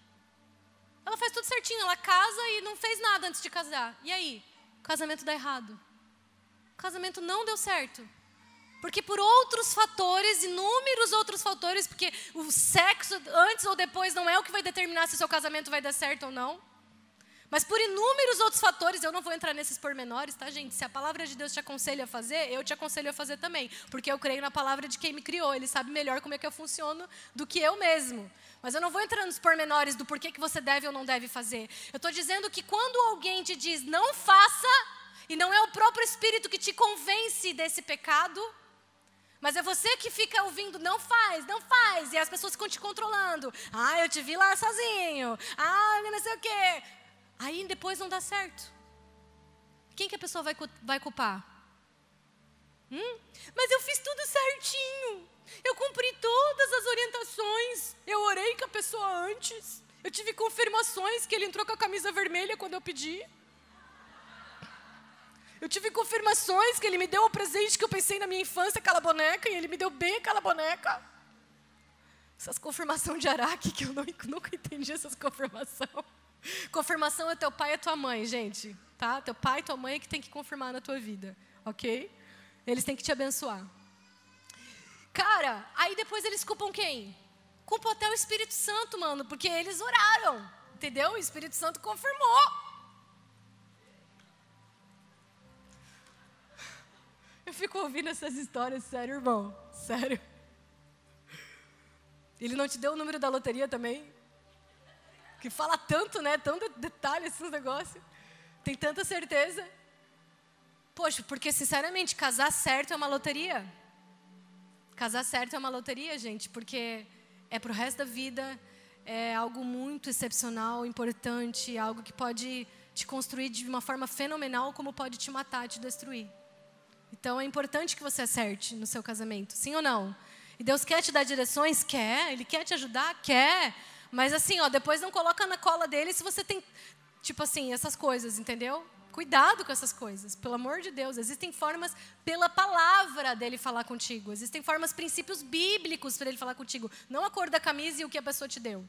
Ela faz tudo certinho, ela casa e não fez nada antes de casar. E aí? O casamento dá errado. O casamento não deu certo. Porque por outros fatores, inúmeros outros fatores, porque o sexo antes ou depois não é o que vai determinar se o seu casamento vai dar certo ou não. Mas por inúmeros outros fatores, eu não vou entrar nesses pormenores, tá, gente? Se a palavra de Deus te aconselha a fazer, eu te aconselho a fazer também. Porque eu creio na palavra de quem me criou. Ele sabe melhor como é que eu funciono do que eu mesmo. Mas eu não vou entrar nos pormenores do porquê que você deve ou não deve fazer. Eu estou dizendo que quando alguém te diz, não faça, e não é o próprio Espírito que te convence desse pecado, mas é você que fica ouvindo, não faz, e as pessoas ficam te controlando. Eu te vi lá sozinho. Não sei o quê. Aí depois não dá certo. Quem que a pessoa vai culpar? Mas eu fiz tudo certinho. Eu cumpri todas as orientações. Eu orei com a pessoa antes. Eu tive confirmações que ele entrou com a camisa vermelha quando eu pedi. Eu tive confirmações que ele me deu o presente que eu pensei na minha infância, aquela boneca, e ele me deu bem aquela boneca. Essas confirmações de Araque, que eu nunca entendi essas confirmações. Confirmação é teu pai e a tua mãe, gente, tá? Teu pai e tua mãe é que tem que confirmar na tua vida, ok? Eles têm que te abençoar. Cara, aí depois eles culpam quem? Culpam até o Espírito Santo, mano, porque eles oraram, entendeu? O Espírito Santo confirmou. Eu fico ouvindo essas histórias, sério, irmão, sério. Ele não te deu o número da loteria também? Que fala tanto, né? Tão detalhe esses negócios. Tem tanta certeza. Poxa, porque sinceramente, casar certo é uma loteria. Casar certo é uma loteria, gente, porque é pro resto da vida, é algo muito excepcional, importante, algo que pode te construir de uma forma fenomenal, como pode te matar, te destruir. Então é importante que você acerte no seu casamento, sim ou não? E Deus quer te dar direções? Quer. Ele quer te ajudar? Quer. Mas assim, depois não coloca na cola dele se você tem, tipo assim, essas coisas, entendeu? Cuidado com essas coisas, pelo amor de Deus. Existem formas pela palavra dele falar contigo. Existem formas, princípios bíblicos para ele falar contigo. Não a cor da camisa e o que a pessoa te deu.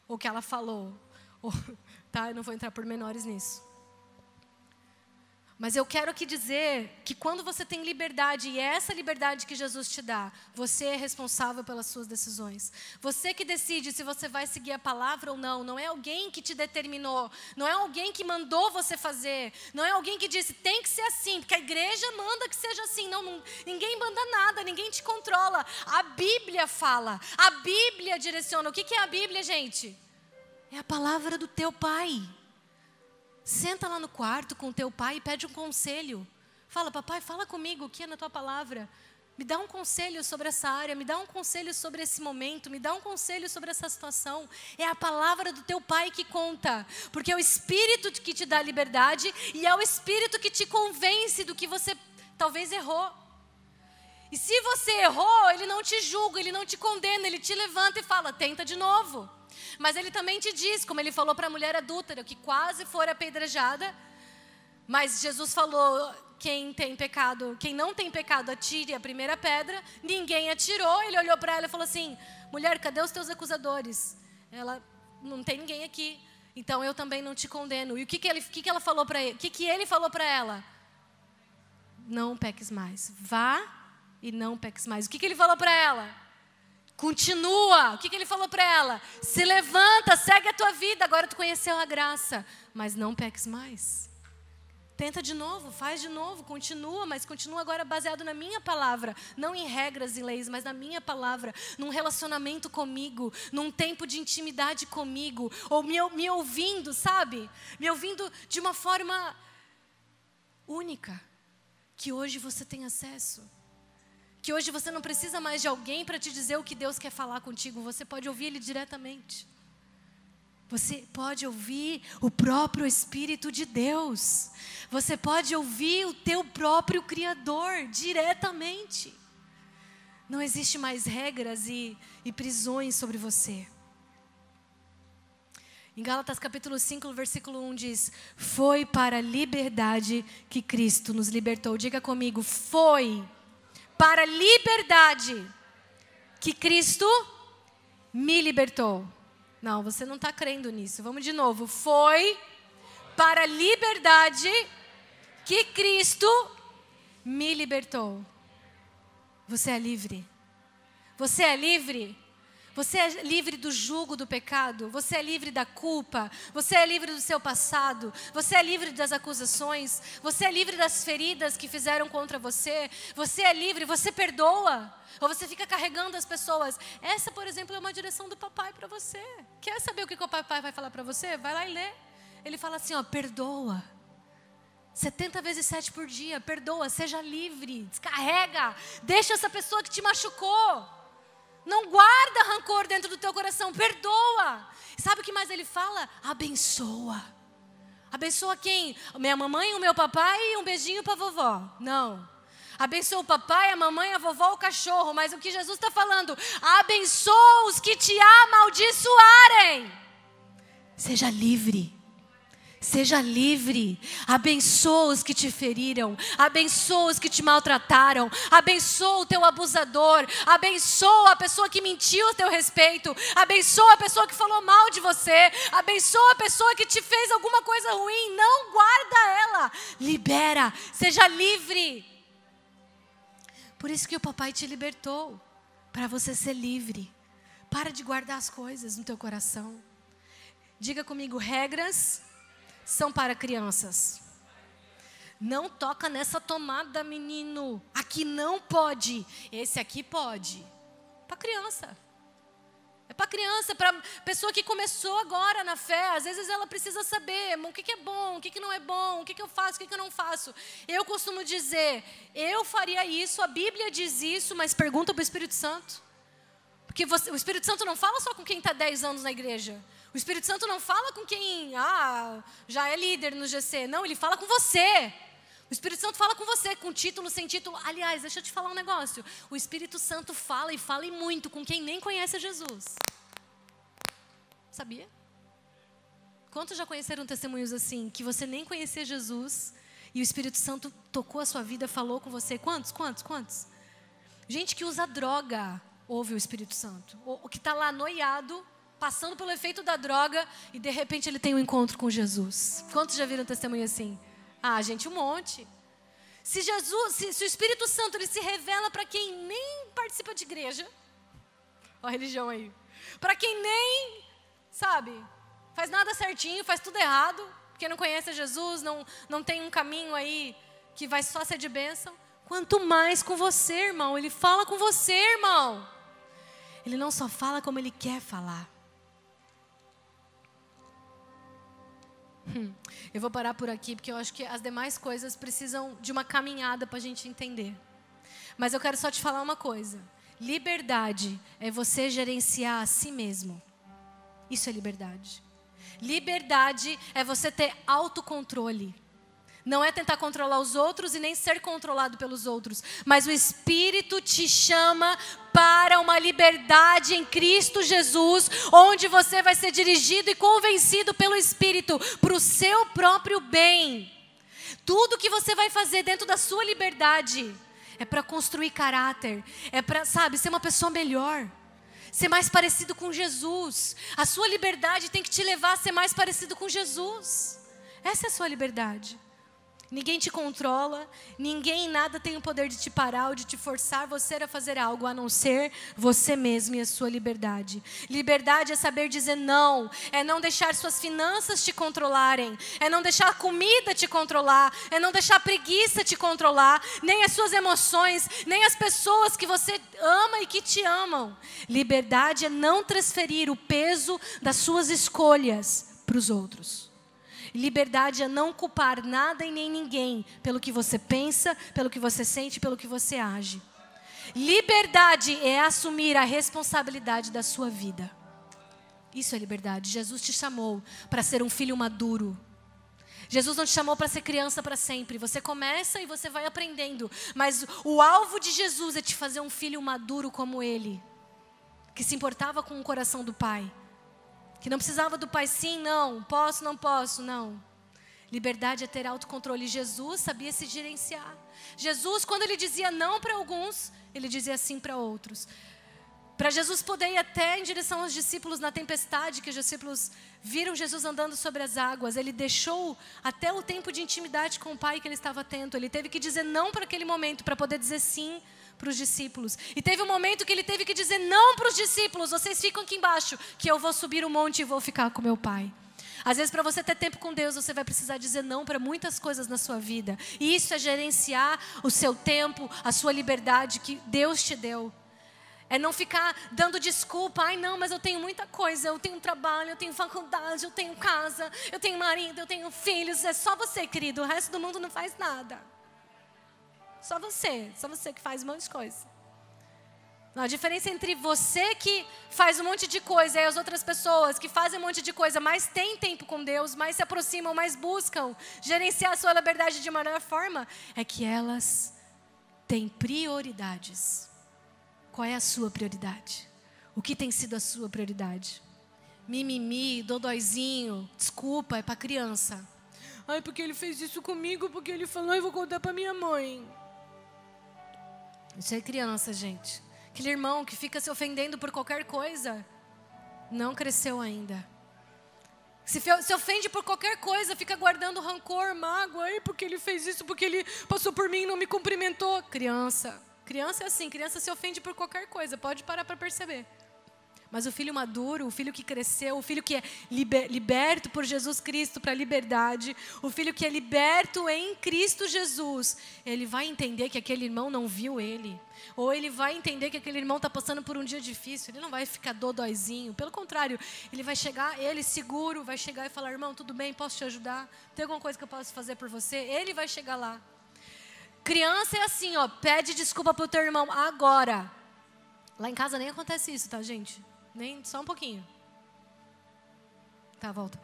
Ou o que ela falou. Tá? Eu não vou entrar por menores nisso. Mas eu quero aqui dizer que quando você tem liberdade, e é essa liberdade que Jesus te dá, você é responsável pelas suas decisões. Você que decide se você vai seguir a palavra ou não. Não é alguém que te determinou. Não é alguém que mandou você fazer. Não é alguém que disse, tem que ser assim, porque a igreja manda que seja assim. Não, ninguém manda nada, ninguém te controla. A Bíblia fala, a Bíblia direciona. O que é a Bíblia, gente? É a palavra do teu pai. Senta lá no quarto com o teu pai e pede um conselho. Fala, papai, fala comigo o que é na tua palavra. Me dá um conselho sobre essa área, me dá um conselho sobre esse momento, me dá um conselho sobre essa situação. É a palavra do teu pai que conta. Porque é o Espírito que te dá liberdade e é o Espírito que te convence do que você talvez errou. E se você errou, ele não te julga, ele não te condena, ele te levanta e fala, tenta de novo. Mas ele também te diz, como ele falou para a mulher adúltera, que quase foi apedrejada. Mas Jesus falou, quem não tem pecado, atire a primeira pedra. Ninguém atirou, ele olhou para ela e falou assim, mulher, cadê os teus acusadores? Ela não tem ninguém aqui. Então eu também não te condeno. E o que ela falou para ele? O que ele falou para ela? Não peques mais. Vá e não peques mais. O que ele falou para ela? Continua. O que ele falou para ela? Se levanta, segue a tua vida. Agora tu conheceu a graça. Mas não peques mais. Tenta de novo, faz de novo, continua, mas continua agora baseado na minha palavra. Não em regras e leis, mas na minha palavra. Num relacionamento comigo, num tempo de intimidade comigo. Ou me ouvindo, sabe? Me ouvindo de uma forma única. Que hoje você tem acesso. Que hoje você não precisa mais de alguém para te dizer o que Deus quer falar contigo. Você pode ouvir Ele diretamente. Você pode ouvir o próprio Espírito de Deus. Você pode ouvir o teu próprio Criador diretamente. Não existe mais regras e prisões sobre você. Em Gálatas capítulo 5, versículo 1 diz: foi para a liberdade que Cristo nos libertou. Diga comigo, foi para a liberdade que Cristo me libertou. Não, você não está crendo nisso. Vamos de novo. Foi para a liberdade que Cristo me libertou. Você é livre. Você é livre. Você é livre do jugo do pecado. Você é livre da culpa. Você é livre do seu passado. Você é livre das acusações. Você é livre das feridas que fizeram contra você. Você é livre. Você perdoa. Ou você fica carregando as pessoas. Essa, por exemplo, é uma direção do papai para você. Quer saber o que o papai vai falar para você? Vai lá e lê. Ele fala assim, ó, perdoa. 70 vezes 7 por dia. Perdoa, seja livre. Descarrega. Deixa essa pessoa que te machucou. Não guarda rancor dentro do teu coração. Perdoa. Sabe o que mais ele fala? Abençoa. Abençoa quem? Minha mamãe e o meu papai e um beijinho para vovó. Não. Abençoa o papai, a mamãe, a vovó, o cachorro. Mas o que Jesus está falando? Abençoa os que te amaldiçoarem. Seja livre. Seja livre. Abençoa os que te feriram. Abençoa os que te maltrataram. Abençoa o teu abusador. Abençoa a pessoa que mentiu a teu respeito. Abençoa a pessoa que falou mal de você. Abençoa a pessoa que te fez alguma coisa ruim. Não guarda ela. Libera. Seja livre. Por isso que o papai te libertou. Para você ser livre. Para de guardar as coisas no teu coração. Diga comigo, regras são para crianças. Não toca nessa tomada, menino. Aqui não pode. Esse aqui pode. Para criança. É para criança, para pessoa que começou agora na fé. Às vezes ela precisa saber o que é bom, o que não é bom, o que eu faço, o que eu não faço. Eu costumo dizer, eu faria isso, a Bíblia diz isso, mas pergunta para o Espírito Santo. Porque o Espírito Santo não fala só com quem está 10 anos na igreja. O Espírito Santo não fala com quem já é líder no GC. Não, ele fala com você. O Espírito Santo fala com você, com título, sem título. Aliás, deixa eu te falar um negócio. O Espírito Santo fala e fala e muito com quem nem conhece Jesus. Sabia? Quantos já conheceram testemunhos assim? Que você nem conhecia Jesus e o Espírito Santo tocou a sua vida, falou com você. Quantos? Gente que usa droga ouve o Espírito Santo. O que está lá noiado, passando pelo efeito da droga e de repente ele tem um encontro com Jesus. Quantos já viram testemunho assim? Gente, um monte. Se o Espírito Santo ele se revela para quem nem participa de igreja, ó a religião aí, para quem nem, sabe, faz nada certinho, faz tudo errado, porque não conhece Jesus, não tem um caminho aí que vai só ser de bênção, quanto mais com você, irmão. Ele fala com você, irmão. Ele não só fala como ele quer falar. Eu vou parar por aqui, porque eu acho que as demais coisas precisam de uma caminhada para a gente entender. Mas eu quero só te falar uma coisa. Liberdade é você gerenciar a si mesmo. Isso é liberdade. Liberdade é você ter autocontrole. Não é tentar controlar os outros e nem ser controlado pelos outros. Mas o Espírito te chama para uma liberdade em Cristo Jesus, onde você vai ser dirigido e convencido pelo Espírito para o seu próprio bem. Tudo que você vai fazer dentro da sua liberdade é para construir caráter, é para, ser uma pessoa melhor. ser mais parecido com Jesus. A sua liberdade tem que te levar a ser mais parecido com Jesus. Essa é a sua liberdade. Ninguém te controla, ninguém, nada tem o poder de te parar ou de te forçar você a fazer algo, a não ser você mesmo e a sua liberdade. Liberdade é saber dizer não, é não deixar suas finanças te controlarem, é não deixar a comida te controlar, é não deixar a preguiça te controlar, nem as suas emoções, nem as pessoas que você ama e que te amam. Liberdade é não transferir o peso das suas escolhas para os outros. Liberdade é não culpar nada e nem ninguém pelo que você pensa, pelo que você sente, pelo que você age. Liberdade é assumir a responsabilidade da sua vida. Isso é liberdade. Jesus te chamou para ser um filho maduro. Jesus não te chamou para ser criança para sempre. Você começa e você vai aprendendo. Mas o alvo de Jesus é te fazer um filho maduro como Ele, que se importava com o coração do Pai. Que não precisava do pai, sim, não, posso, não. Liberdade é ter autocontrole. Jesus sabia se gerenciar. Jesus, quando ele dizia não para alguns, ele dizia sim para outros. Para Jesus poder ir até em direção aos discípulos na tempestade, que os discípulos viram Jesus andando sobre as águas, ele deixou até o tempo de intimidade com o Pai que ele estava tendo. Ele teve que dizer não para aquele momento, para poder dizer sim para os discípulos. E teve um momento que ele teve que dizer não para os discípulos: vocês ficam aqui embaixo, que eu vou subir o monte e vou ficar com meu Pai. Às vezes, para você ter tempo com Deus, você vai precisar dizer não para muitas coisas na sua vida. E isso é gerenciar o seu tempo, a sua liberdade que Deus te deu. É não ficar dando desculpa: ai não, mas eu tenho muita coisa, eu tenho trabalho, eu tenho faculdade, eu tenho casa, eu tenho marido, eu tenho filhos. É só você, querido, o resto do mundo não faz nada. Só você que faz um monte de coisa. A diferença entre você que faz um monte de coisa e as outras pessoas que fazem um monte de coisa, mas têm tempo com Deus, mais se aproximam, mais buscam gerenciar a sua liberdade de melhor forma, é que elas têm prioridades. Qual é a sua prioridade? O que tem sido a sua prioridade? Mimimi, dodóizinho, desculpa, é para criança. Ai, porque ele fez isso comigo, porque ele falou, eu vou contar para minha mãe. Isso é criança, gente. Aquele irmão que fica se ofendendo por qualquer coisa, não cresceu ainda. Se ofende por qualquer coisa, fica guardando rancor, mágoa, ai, porque ele fez isso, porque ele passou por mim e não me cumprimentou. Criança é assim, criança se ofende por qualquer coisa, pode parar para perceber. Mas o filho maduro, o filho que cresceu, o filho que é liberto por Jesus Cristo para a liberdade, o filho que é liberto em Cristo Jesus, ele vai entender que aquele irmão não viu ele. Ou ele vai entender que aquele irmão está passando por um dia difícil. Ele não vai ficar dodóizinho. Pelo contrário, ele vai chegar, ele seguro, vai chegar e falar: irmão, tudo bem, posso te ajudar? Tem alguma coisa que eu posso fazer por você? Ele vai chegar lá. Criança é assim, ó, pede desculpa para o teu irmão agora. Lá em casa nem acontece isso, tá, gente? Nem, só um pouquinho. Tá, volta.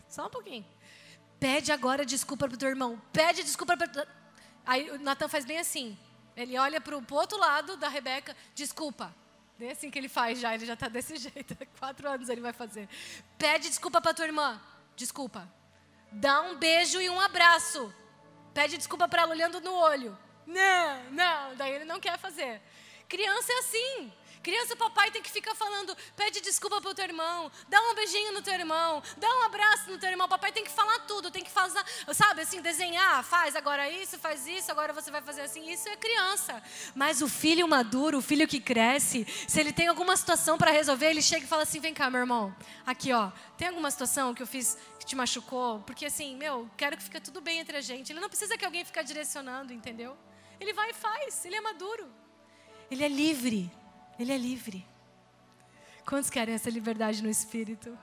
Só um pouquinho. Pede agora desculpa pro teu irmão. Pede desculpa para... Aí o Natan faz bem assim. Ele olha pro outro lado da Rebeca. Desculpa. É assim que ele faz já. Ele já tá desse jeito. 4 anos ele vai fazer. Pede desculpa pra tua irmã. Desculpa. Dá um beijo e um abraço. Pede desculpa pra ela olhando no olho. Não. Daí ele não quer fazer. Criança é assim. Criança, o papai tem que ficar falando: pede desculpa pro teu irmão, dá um beijinho no teu irmão, dá um abraço no teu irmão. O papai tem que falar tudo, tem que fazer, sabe, assim, desenhar, faz agora isso, faz isso, agora você vai fazer assim. Isso é criança. Mas o filho maduro, o filho que cresce, se ele tem alguma situação para resolver, ele chega e fala assim: vem cá, meu irmão, aqui ó, tem alguma situação que eu fiz que te machucou? Porque assim, quero que fique tudo bem entre a gente. Ele não precisa que alguém fique direcionando, entendeu? Ele vai e faz, ele é maduro. Ele é livre. Ele é livre. Quantos querem essa liberdade no Espírito?